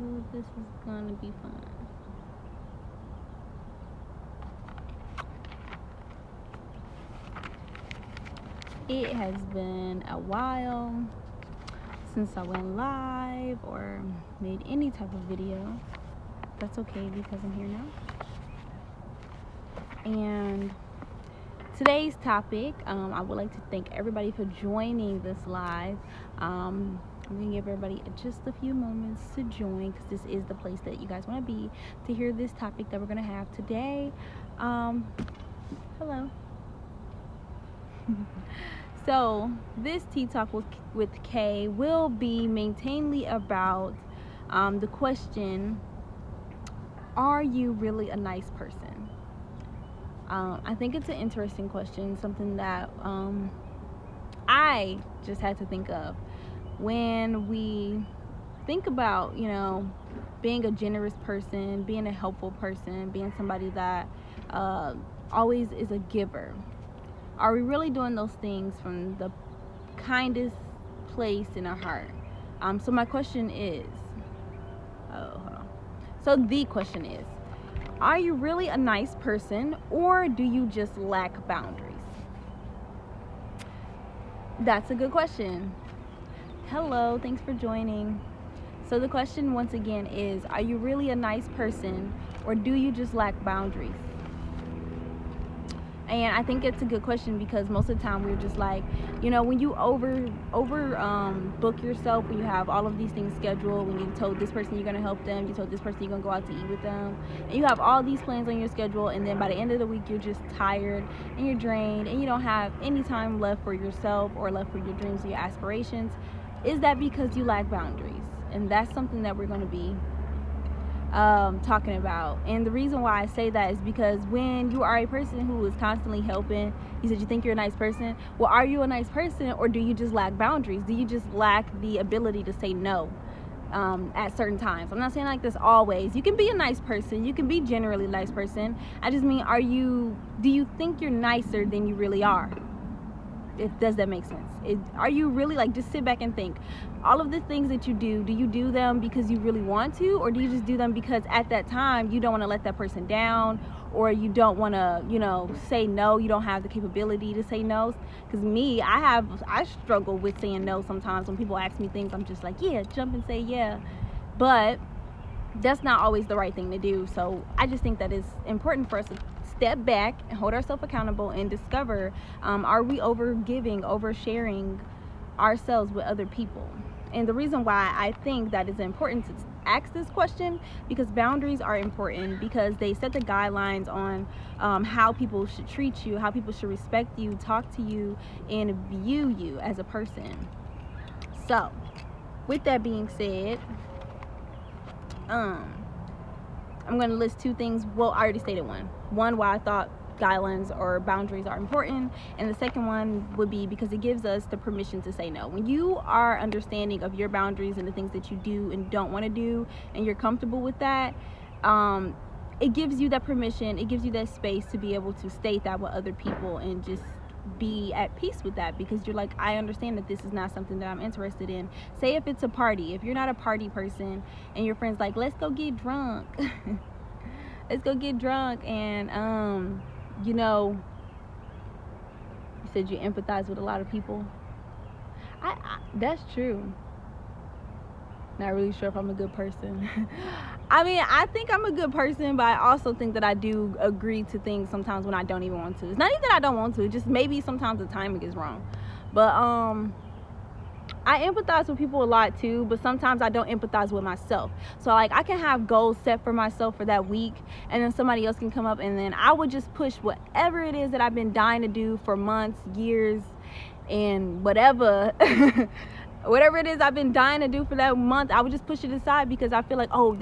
Ooh, this is gonna be fun. It has been a while since I went live or made any type of video. That's okay because I'm here now. And today's topic, I would like to thank everybody for joining this live. I'm gonna give everybody just a few moments to join because this is the place that you guys want to be to hear this topic that we're gonna have today. Hello. So this Tea Talk with Kay will be mainly about the question, are you really a nice person? I think it's an interesting question, something that I just had to think of when we think about, being a generous person, being a helpful person, being somebody that always is a giver. Are we really doing those things from the kindest place in our heart? So my question is, the question is, are you really a nice person, or do you just lack boundaries? That's a good question. Hello, thanks for joining. So the question once again is, are you really a nice person, or do you just lack boundaries? And I think it's a good question because most of the time we're just like, when you over book yourself, when you have all of these things scheduled, when you told this person you're going to help them, you told this person you're going to go out to eat with them, and you have all these plans on your schedule, and then by the end of the week you're just tired and you're drained and you don't have any time left for yourself or left for your dreams and your aspirations. Is that because you lack boundaries? And that's something that we're going to be talking about. And the reason why I say that is because when you are a person who is constantly helping, you said you think you're a nice person. Well, are you a nice person, or do you just lack boundaries? Do you just lack the ability to say no at certain times? I'm not saying like this always. You can be a nice person, you can be generally a nice person. I just mean, do you think you're nicer than you really are? Does that make sense? Are you really, just sit back and think, all of the things that you do you do them because you really want to, or do you just do them because at that time you don't want to let that person down, or you don't want to say no, you don't have the capability to say no? Because me, I struggle with saying no sometimes. When people ask me things, I'm just like, yeah, jump and say yeah, but that's not always the right thing to do. So I just think that it's important for us to step back and hold ourselves accountable and discover, are we oversharing ourselves with other people? And the reason why I think that it's important to ask this question, because boundaries are important, because they set the guidelines on how people should treat you, how people should respect you, talk to you, and view you as a person. So with that being said, I'm going to list two things. Well, I already stated one, why I thought guidelines or boundaries are important, and the second one would be because it gives us the permission to say no. When you are understanding of your boundaries and the things that you do and don't want to do, and you're comfortable with that, it gives you that permission, it gives you that space to be able to state that with other people and just be at peace with that, because you're like, I understand that this is not something that I'm interested in. Say if it's a party, if you're not a party person and your friend's like, let's go get drunk let's go get drunk, and you said you empathize with a lot of people. That's true. Not really sure if I'm a good person. I mean, I think I'm a good person, but I also think that I do agree to things sometimes when I don't even want to. It's not even that I don't want to, just maybe sometimes the timing is wrong. But I empathize with people a lot too, but sometimes I don't empathize with myself. So I can have goals set for myself for that week, and then somebody else can come up, and then I would just push whatever it is that I've been dying to do for months, years, and whatever whatever it is I've been dying to do for that month, I would just push it aside because I feel like, oh,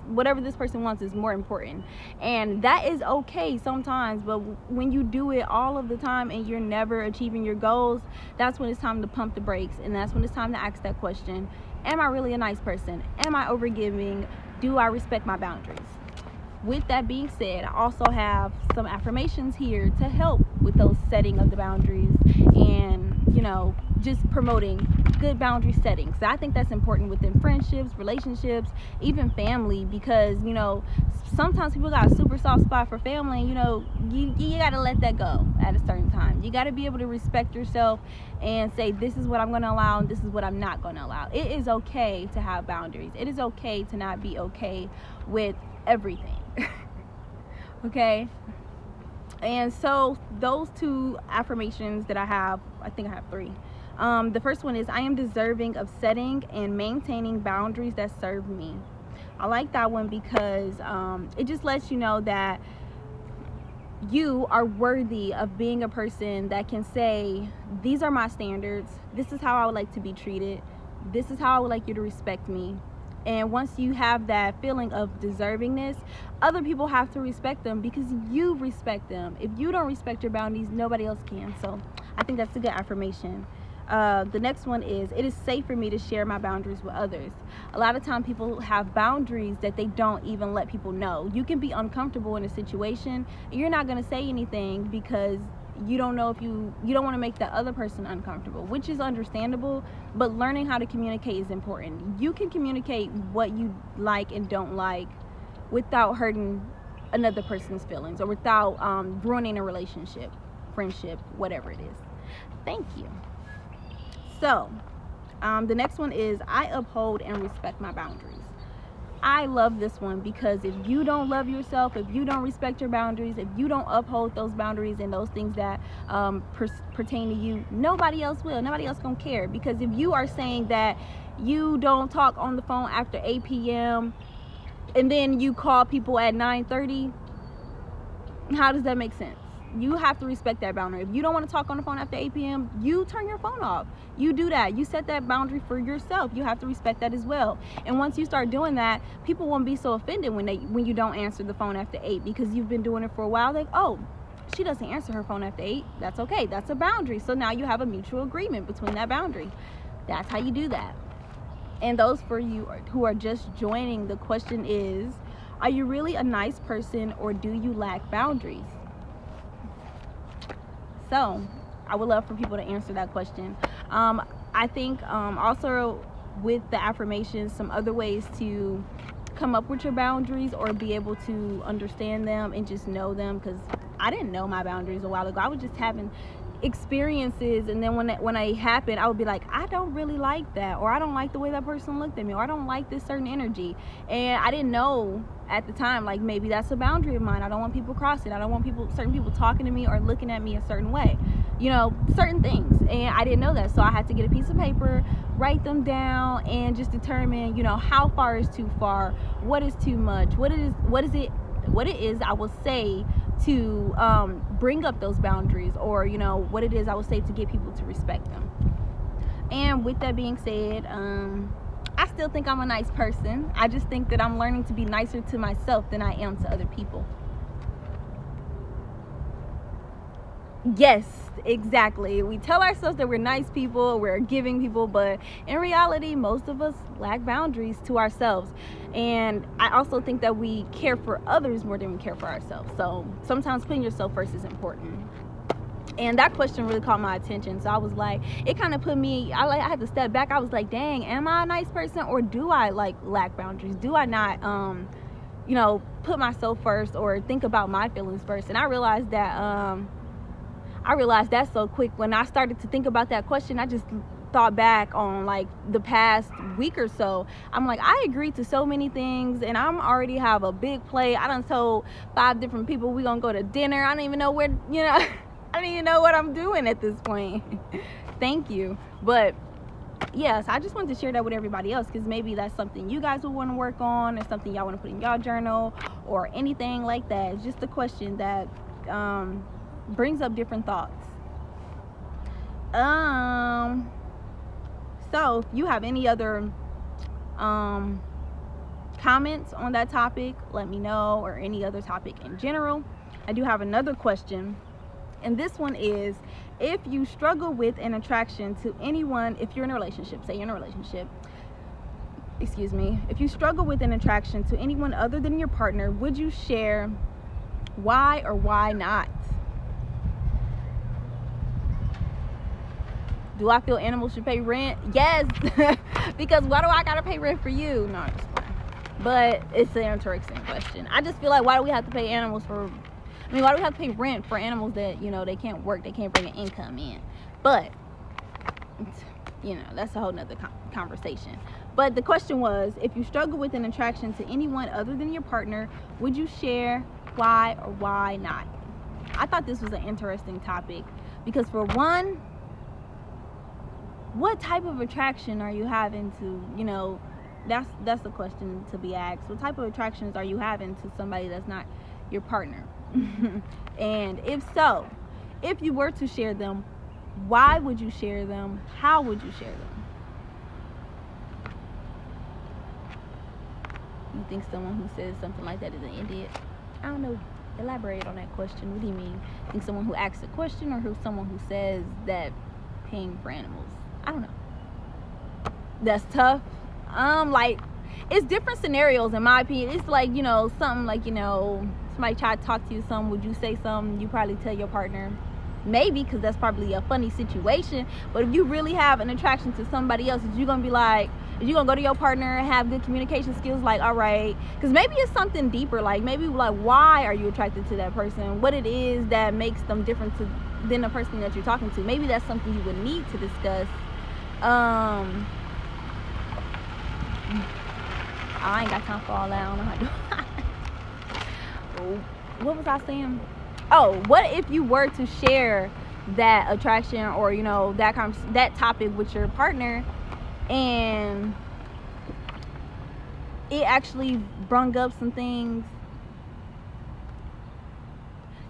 whatever this person wants is more important. And that is okay sometimes, but when you do it all of the time and you're never achieving your goals, that's when it's time to pump the brakes, and that's when it's time to ask that question. Am I really a nice person? Am I overgiving? Do I respect my boundaries? With that being said, I also have some affirmations here to help with those setting of the boundaries and, just promoting good boundary settings. So I think that's important within friendships, relationships, even family, because sometimes people got a super soft spot for family, and you got to let that go at a certain time. You got to be able to respect yourself and say, this is what I'm going to allow and this is what I'm not going to allow. It is okay to have boundaries. It is okay to not be okay with everything. Okay? And so those 2 affirmations that I have, I think I have 3. The first one is, I am deserving of setting and maintaining boundaries that serve me. I like that one because it just lets you know that you are worthy of being a person that can say, these are my standards. This is how I would like to be treated. This is how I would like you to respect me. And once you have that feeling of deservingness, other people have to respect them because you respect them. If you don't respect your boundaries, nobody else can. So I think that's a good affirmation. The next one is, it is safe for me to share my boundaries with others. A lot of time people have boundaries that they don't even let people know. You can be uncomfortable in a situation. You're not going to say anything because you don't know if you don't want to make the other person uncomfortable, which is understandable, but learning how to communicate is important. You can communicate what you like and don't like without hurting another person's feelings or without ruining a relationship, friendship, whatever it is. Thank you. So the next one is, I uphold and respect my boundaries. I love this one because if you don't love yourself, if you don't respect your boundaries, if you don't uphold those boundaries and those things that pertain to you, nobody else will. Nobody else gonna care. Because if you are saying that you don't talk on the phone after 8 p.m. and then you call people at 9:30, how does that make sense? You have to respect that boundary. If you don't want to talk on the phone after 8 p.m., you turn your phone off. You do that. You set that boundary for yourself. You have to respect that as well. And once you start doing that, people won't be so offended when you don't answer the phone after 8, because you've been doing it for a while. Like, oh, she doesn't answer her phone after 8. That's okay. That's a boundary. So now you have a mutual agreement between that boundary. That's how you do that. And those for you who are just joining, the question is, are you really a nice person or do you lack boundaries? So I would love for people to answer that question. I think also with the affirmations, some other ways to come up with your boundaries or be able to understand them and just know them, because I didn't know my boundaries a while ago. I was just having experiences, and then when it happened, I would be like, I don't really like that, or I don't like the way that person looked at me, or I don't like this certain energy. And I didn't know at the time, like, maybe that's a boundary of mine. I don't want people crossing. I don't want certain people talking to me or looking at me a certain way, certain things. And I didn't know that, so I had to get a piece of paper, write them down, and just determine how far is too far, what is too much, what it is I will say to bring up those boundaries, or what it is I will say to get people to respect them. And with that being said, I still think I'm a nice person. I just think that I'm learning to be nicer to myself than I am to other people. Yes, exactly. We tell ourselves that we're nice people, we're giving people, but in reality, most of us lack boundaries to ourselves. And I also think that we care for others more than we care for ourselves. So sometimes putting yourself first is important. And that question really caught my attention. So I was like, it kind of put me, I had to step back. I was like, dang, am I a nice person, or do I lack boundaries? Do I not, put myself first or think about my feelings first? And I realized that so quick. When I started to think about that question, I just thought back on the past week or so. I'm like, I agreed to so many things, and I'm already have a big plate. I done told 5 different people we gonna go to dinner. I don't even know where, I don't even know what I'm doing at this point. Thank you. But yes, I just wanted to share that with everybody else, because maybe that's something you guys will want to work on, or something y'all want to put in y'all journal, or anything like that. It's just a question that brings up different thoughts. So if you have any other comments on that topic, let me know, or any other topic in general. I do have another question, and this one is, if you struggle with an attraction to anyone, if you're in a relationship, say you're in a relationship, if you struggle with an attraction to anyone other than your partner, would you share why or why not? Do I feel animals should pay rent? Yes. Because why do I gotta pay rent for you? No, I'm just playing. But it's an interesting question. I just feel like, why do we have to pay animals for, why do we have to pay rent for animals that, they can't work, they can't bring an income in? But, that's a whole nother conversation. But the question was, if you struggle with an attraction to anyone other than your partner, would you share? Why or why not? I thought this was an interesting topic because, for one, what type of attraction are you having to, that's the question to be asked. What type of attractions are you having to somebody that's not your partner? And if so, if you were to share them, why would you share them? How would you share them? You think someone who says something like that is an idiot? I don't know. Elaborate on that question. What do you mean? Think someone who asks a question, or someone who says that paying for animals? I don't know. That's tough. Like, it's different scenarios in my opinion. It's like, something like, somebody try to talk to you something, would you say something? You probably tell your partner. Maybe, because that's probably a funny situation. But if you really have an attraction to somebody else, you're gonna be like, you're gonna go to your partner and have good communication skills, like, all right, because maybe it's something deeper, like maybe like, why are you attracted to that person? What it is that makes them different than the person that you're talking to? Maybe that's something you would need to discuss. I ain't got time for all that. I don't know how to do. What was I saying? Oh, what if you were to share that attraction or that topic with your partner, and it actually brung up some things?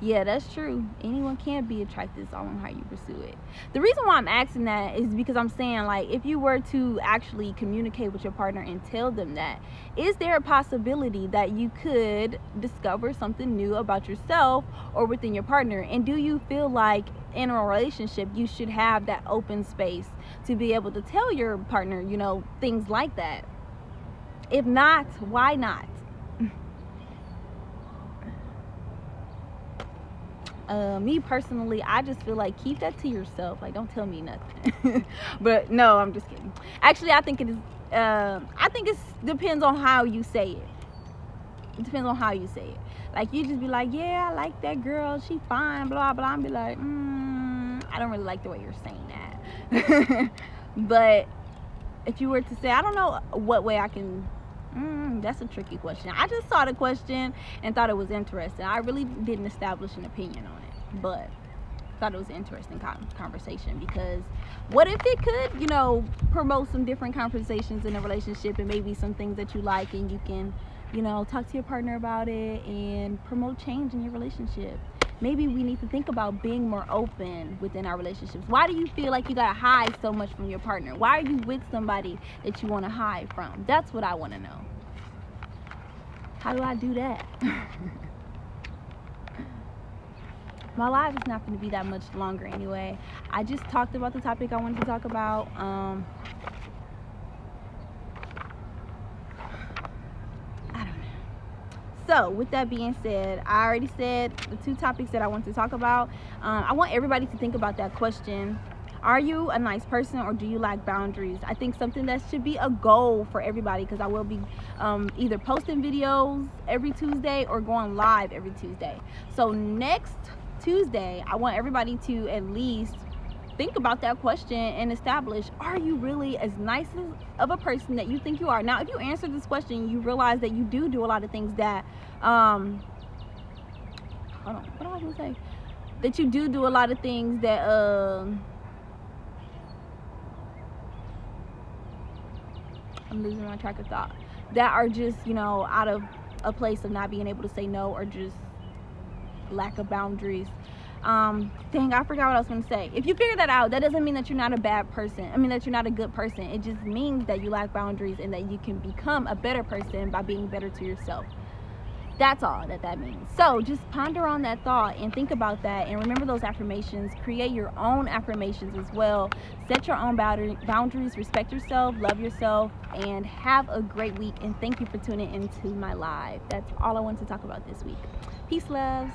Yeah, that's true. Anyone can be attracted. It's all on how you pursue it. The reason why I'm asking that is because I'm saying, like, if you were to actually communicate with your partner and tell them that, is there a possibility that you could discover something new about yourself or within your partner? And do you feel like in a relationship you should have that open space to be able to tell your partner, things like that? If not, why not? Me personally, I just feel like keep that to yourself. Like, don't tell me nothing. But no, I'm just kidding. Actually, I think it is. I think it depends on how you say it. It depends on how you say it. Like, you just be like, yeah, I like that girl. She fine, blah blah. And be like, I don't really like the way you're saying that. But if you were to say, I don't know what way I can. That's a tricky question. I just saw the question and thought it was interesting. I really didn't establish an opinion on it, but thought it was an interesting conversation, because what if it could, promote some different conversations in a relationship, and maybe some things that you like, and you can, talk to your partner about it and promote change in your relationship. Maybe we need to think about being more open within our relationships. Why do you feel like you gotta hide so much from your partner? Why are you with somebody that you want to hide from? That's what I want to know. How do I do that? My life is not going to be that much longer anyway. I just talked about the topic I wanted to talk about. So with that being said, I already said the two topics that I want to talk about. I want everybody to think about that question. Are you a nice person, or do you lack boundaries? I think something that should be a goal for everybody, because I will be either posting videos every Tuesday or going live every Tuesday. So next Tuesday, I want everybody to at least think about that question and establish, are you really as nice of a person that you think you are? Now, if you answer this question, you realize that you do a lot of things that hold on, what was I gonna say? That you do a lot of things that I'm losing my track of thought, that are just, out of a place of not being able to say no, or just lack of boundaries. Dang, I forgot what I was going to say. If you figure that out, that doesn't mean that you're not a bad person. That you're not a good person. It just means that you lack boundaries, and that you can become a better person by being better to yourself. That's all that means. So just ponder on that thought and think about that, and remember those affirmations. Create your own affirmations as well. Set your own boundaries. Respect yourself, love yourself, and have a great week. And thank you for tuning into my live. That's all I wanted to talk about this week. Peace, loves.